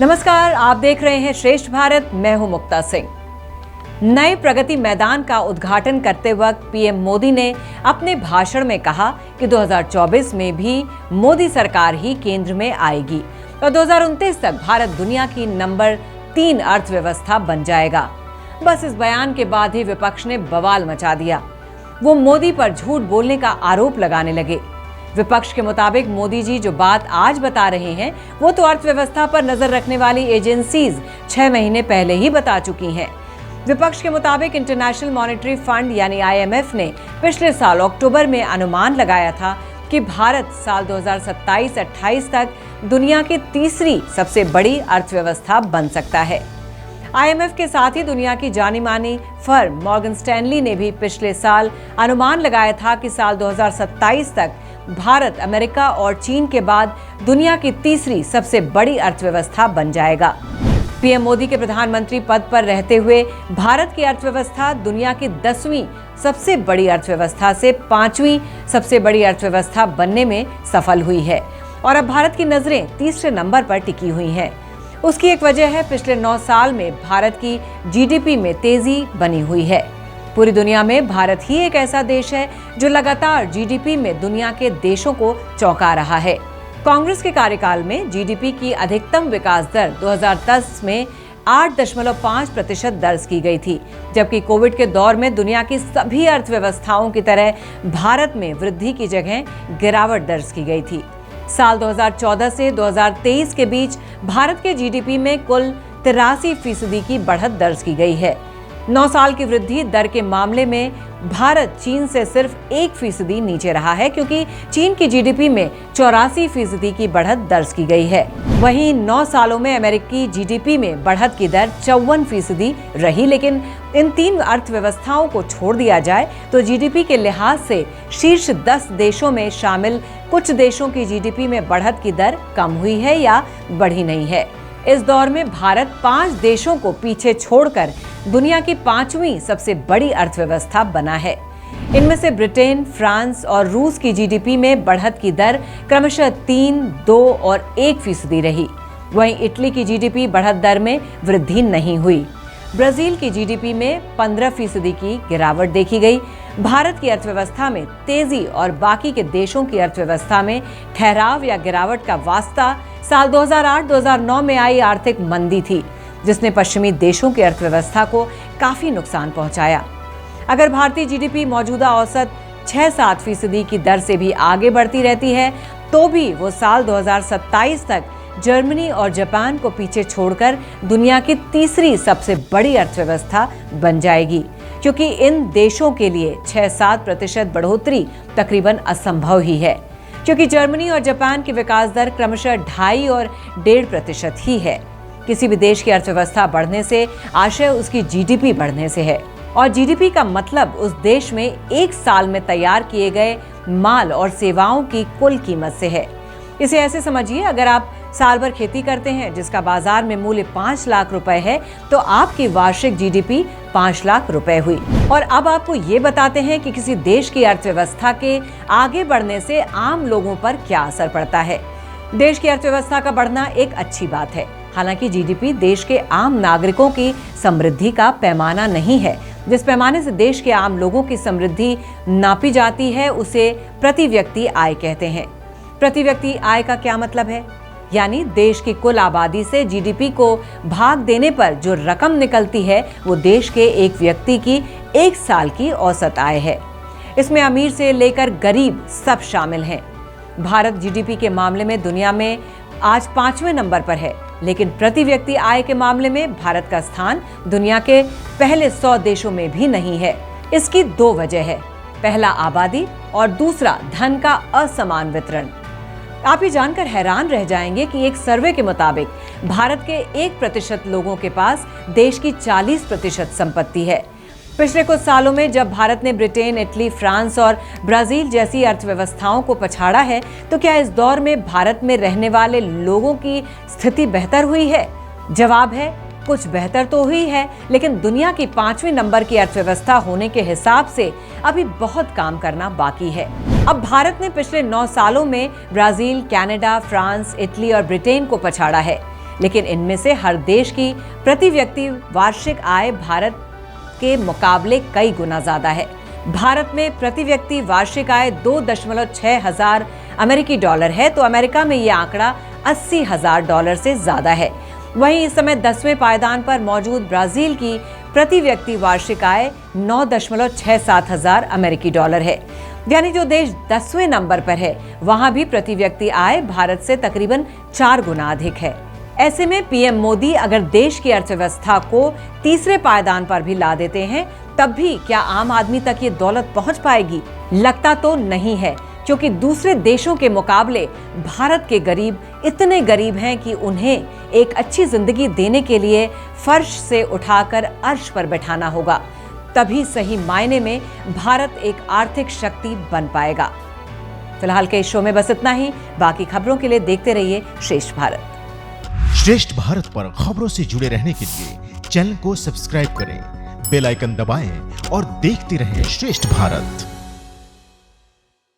नमस्कार, आप देख रहे हैं श्रेष्ठ भारत। मैं हूं मुक्ता सिंह। नए प्रगति मैदान का उद्घाटन करते वक्त पीएम मोदी ने अपने भाषण में कहा कि 2024 में भी मोदी सरकार ही केंद्र में आएगी और 2029 तक भारत दुनिया की नंबर 3 अर्थव्यवस्था बन जाएगा। बस इस बयान के बाद ही विपक्ष ने बवाल मचा दिया। वो मोदी पर झूठ बोलने का आरोप लगाने लगे। विपक्ष के मुताबिक मोदी जी जो बात आज बता रहे हैं वो तो अर्थव्यवस्था पर नजर रखने वाली एजेंसीज 6 महीने पहले ही बता चुकी हैं। विपक्ष के मुताबिक इंटरनेशनल मॉनेटरी फंड यानी IMF ने पिछले साल अक्टूबर में अनुमान लगाया था कि भारत साल 2027-28 तक दुनिया की तीसरी सबसे बड़ी अर्थव्यवस्था बन सकता है। IMF के साथ ही दुनिया की जानी मानी फर्म मॉर्गन स्टैनली ने भी पिछले साल अनुमान लगाया था कि साल 2027 तक भारत अमेरिका और चीन के बाद दुनिया की तीसरी सबसे बड़ी अर्थव्यवस्था बन जाएगा। पीएम मोदी के प्रधानमंत्री पद पर रहते हुए भारत की अर्थव्यवस्था दुनिया की 10वीं सबसे बड़ी अर्थव्यवस्था से 5वीं सबसे बड़ी अर्थव्यवस्था बनने में सफल हुई है और अब भारत की नजरें तीसरे नंबर पर टिकी हुई हैं। उसकी एक वजह है पिछले 9 साल में भारत की GDP में तेजी बनी हुई है। पूरी दुनिया में भारत ही एक ऐसा देश है जो लगातार GDP में दुनिया के देशों को चौंका रहा है। कांग्रेस के कार्यकाल में GDP की अधिकतम विकास दर 2010 में 8.5% दर्ज की गई थी, जबकि कोविड के दौर में दुनिया की सभी अर्थव्यवस्थाओं की तरह भारत में वृद्धि की जगह गिरावट दर्ज की गई थी। साल 2014 से 2023 के बीच भारत के GDP में कुल 83% की बढ़त दर्ज की गई है। 9 साल की वृद्धि दर के मामले में भारत चीन से सिर्फ 1% नीचे रहा है, क्योंकि चीन की GDP में 84% की बढ़त दर्ज की गई है। वहीं 9 सालों में अमेरिकी GDP में बढ़त की दर 54% रही। लेकिन इन 3 अर्थव्यवस्थाओं को छोड़ दिया जाए तो GDP के लिहाज से शीर्ष 10 देशों में शामिल कुछ देशों की GDP में बढ़त की दर कम हुई है या बढ़ी नहीं है। इस दौर में भारत 5 देशों को पीछे छोड़कर दुनिया की 5वीं सबसे बड़ी अर्थव्यवस्था बना है। इनमें से ब्रिटेन, फ्रांस और रूस की GDP में बढ़त की दर क्रमशः 3, 2 और 1% रही। वहीं इटली की GDP बढ़त दर में वृद्धि नहीं हुई। ब्राजील की GDP में 15% की गिरावट देखी गई। भारत की अर्थव्यवस्था में तेजी और बाकी के देशों की अर्थव्यवस्था में ठहराव या गिरावट का वास्ता साल 2008-2009 में आई आर्थिक मंदी थी, जिसने पश्चिमी देशों की अर्थव्यवस्था को काफी नुकसान पहुंचाया। अगर भारतीय GDP मौजूदा औसत 6-7% की दर से भी आगे बढ़ती रहती है तो भी वो साल 2027 तक जर्मनी और जापान को पीछे छोड़कर दुनिया की तीसरी सबसे बड़ी अर्थव्यवस्था बन जाएगी, क्योंकि इन देशों के लिए 6-7% बढ़ोतरी तकरीबन असंभव ही है, क्योंकि जर्मनी और जापान की विकास दर क्रमशः 2.5 और 1.5% ही है। किसी भी देश की अर्थव्यवस्था बढ़ने से आशय उसकी GDP बढ़ने से है, और GDP का मतलब उस देश में एक साल में तैयार किए गए माल और सेवाओं की कुल कीमत से है। इसे ऐसे समझिए, अगर आप साल भर खेती करते हैं जिसका बाजार में मूल्य 5 लाख रुपए है तो आपकी वार्षिक GDP 5 लाख रुपए हुई। और अब आपको ये बताते हैं कि किसी देश की अर्थव्यवस्था के आगे बढ़ने से आम लोगों पर क्या असर पड़ता है। देश की अर्थव्यवस्था का बढ़ना एक अच्छी बात है। हालांकि GDP देश के आम नागरिकों की समृद्धि का पैमाना नहीं है। जिस पैमाने से देश के आम लोगों की समृद्धि नापी जाती है उसे प्रति व्यक्ति आय कहते हैं। प्रति व्यक्ति आय का क्या मतलब है? यानी देश की कुल आबादी से GDP को भाग देने पर जो रकम निकलती है वो देश के एक व्यक्ति की एक साल की औसत आय है। इसमें अमीर से लेकर गरीब सब शामिल हैं। भारत GDP के मामले में दुनिया में आज 5वें नंबर पर है, लेकिन प्रति व्यक्ति आय के मामले में भारत का स्थान दुनिया के पहले 100 देशों में भी नहीं है। इसकी 2 वजह है। पहला आबादी और दूसरा धन का असमान वितरण। आप ये जानकर हैरान रह जाएंगे कि एक सर्वे के मुताबिक भारत के 1% लोगों के पास देश की 40% संपत्ति है। पिछले कुछ सालों में जब भारत ने ब्रिटेन, इटली, फ्रांस और ब्राजील जैसी अर्थव्यवस्थाओं को पछाड़ा है तो क्या इस दौर में भारत में रहने वाले लोगों की स्थिति बेहतर हुई है? जवाब है कुछ बेहतर तो हुई है, लेकिन दुनिया की 5वें नंबर की अर्थव्यवस्था होने के हिसाब से अभी बहुत काम करना बाकी है। अब भारत ने पिछले 9 सालों में ब्राजील, कनाडा, फ्रांस, इटली और ब्रिटेन को पछाड़ा है। लेकिन इनमें से हर देश की प्रति व्यक्ति वार्षिक आय भारत के मुकाबले कई गुना ज्यादा है। भारत में प्रति व्यक्ति वार्षिक आय 2.6 हजार अमेरिकी डॉलर है, तो अमेरिका में यह आंकड़ा 80,000 डॉलर से ज्यादा है। वहीं इस समय 10वें पायदान पर मौजूद ब्राजील की प्रति व्यक्ति वार्षिक आय 9.67 हजार अमेरिकी डॉलर है। यानी जो देश 10वें नंबर पर है वहां भी प्रति व्यक्ति आय भारत से तकरीबन 4 गुना अधिक है। ऐसे में पीएम मोदी अगर देश की अर्थव्यवस्था को तीसरे पायदान पर भी ला देते हैं, तब भी क्या आम आदमी तक ये दौलत पहुंच पाएगी? लगता तो नहीं है, क्योंकि दूसरे देशों के मुकाबले भारत के गरीब इतने गरीब हैं कि उन्हें एक अच्छी जिंदगी देने के लिए फर्श से उठाकर अर्श पर बैठाना होगा। तभी सही मायने में भारत एक आर्थिक शक्ति बन पाएगा। फिलहाल के इस शो में बस इतना ही। बाकी खबरों के लिए देखते रहिए श्रेष्ठ भारत। श्रेष्ठ भारत पर खबरों से जुड़े रहने के लिए चैनल को सब्सक्राइब करें, बेल आइकन दबाएं और देखते रहें श्रेष्ठ भारत।